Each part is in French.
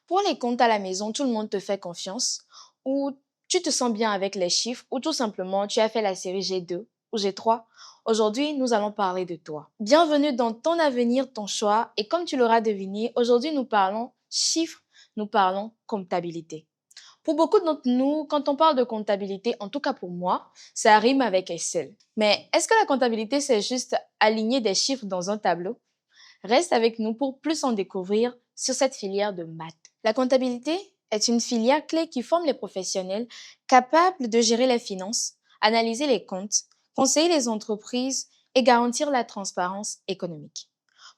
Pour les comptes à la maison, tout le monde te fait confiance ou tu te sens bien avec les chiffres ou tout simplement tu as fait la série G2 ou G3. Aujourd'hui, nous allons parler de toi. Bienvenue dans ton avenir, ton choix et comme tu l'auras deviné, aujourd'hui nous parlons chiffres, nous parlons comptabilité. Pour beaucoup d'entre nous, quand on parle de comptabilité, en tout cas pour moi, ça rime avec Excel. Mais est-ce que la comptabilité, c'est juste aligner des chiffres dans un tableau? Reste avec nous pour plus en découvrir sur cette filière de maths. La comptabilité est une filière clé qui forme les professionnels capables de gérer les finances, analyser les comptes, conseiller les entreprises et garantir la transparence économique.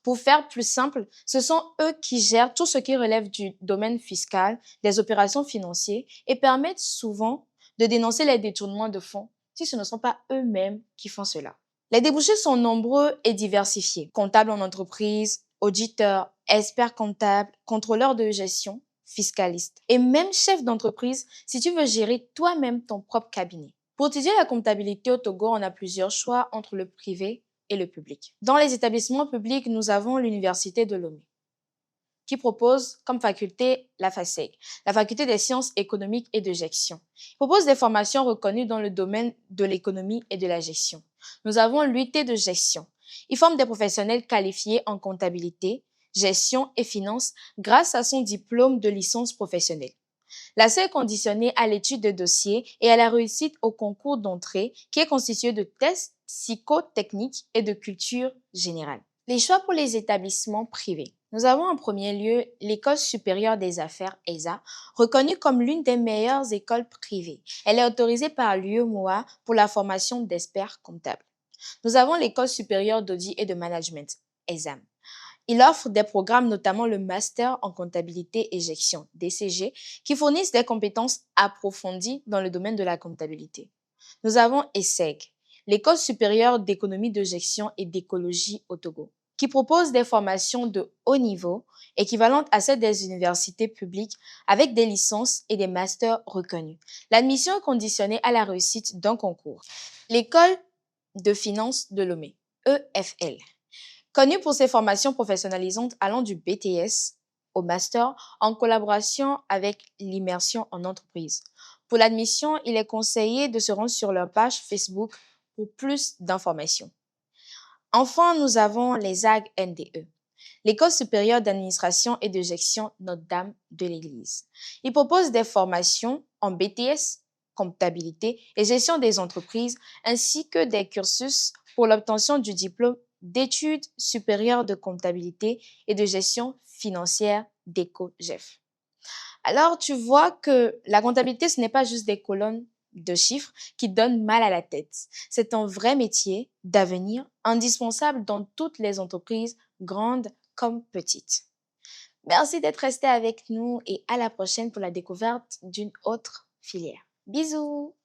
Pour faire plus simple, ce sont eux qui gèrent tout ce qui relève du domaine fiscal, des opérations financières et permettent souvent de dénoncer les détournements de fonds si ce ne sont pas eux-mêmes qui font cela. Les débouchés sont nombreux et diversifiés. Comptables en entreprise, auditeurs, experts comptables, contrôleurs de gestion, fiscalistes et même chef d'entreprise si tu veux gérer toi-même ton propre cabinet. Pour étudier la comptabilité au Togo, on a plusieurs choix entre le privé et le public. Dans les établissements publics, nous avons l'Université de Lomé qui propose comme faculté la FASEG, la faculté des sciences économiques et de gestion. Il propose des formations reconnues dans le domaine de l'économie et de la gestion. Nous avons l'UT de gestion. Il forme des professionnels qualifiés en comptabilité, gestion et finance grâce à son diplôme de licence professionnelle. L'accès est conditionné à l'étude de dossiers et à la réussite au concours d'entrée qui est constitué de tests psychotechniques et de culture générale. Les choix pour les établissements privés. Nous avons en premier lieu l'École supérieure des affaires ESA, reconnue comme l'une des meilleures écoles privées. Elle est autorisée par l'UEMOA pour la formation d'experts comptables. Nous avons l'École supérieure d'audit et de management, ESAM. Il offre des programmes, notamment le Master en comptabilité et gestion, DCG, qui fournissent des compétences approfondies dans le domaine de la comptabilité. Nous avons ESSEG, l'École supérieure d'économie de gestion et d'écologie au Togo, qui propose des formations de haut niveau, équivalentes à celles des universités publiques, avec des licences et des masters reconnus. L'admission est conditionnée à la réussite d'un concours. L'École de finance de Lomé, EFL, connue pour ses formations professionnalisantes allant du BTS au master en collaboration avec l'immersion en entreprise. Pour l'admission, il est conseillé de se rendre sur leur page Facebook pour plus d'informations. Enfin, nous avons les AG-NDE, l'École supérieure d'administration et de gestion Notre-Dame de l'Église. Ils proposent des formations en BTS, comptabilité et gestion des entreprises, ainsi que des cursus pour l'obtention du diplôme d'études supérieures de comptabilité et de gestion financière d'ECOGEF. Alors, tu vois que la comptabilité, ce n'est pas juste des colonnes de chiffres qui donnent mal à la tête. C'est un vrai métier d'avenir indispensable dans toutes les entreprises, grandes comme petites. Merci d'être resté avec nous et à la prochaine pour la découverte d'une autre filière. Bisous!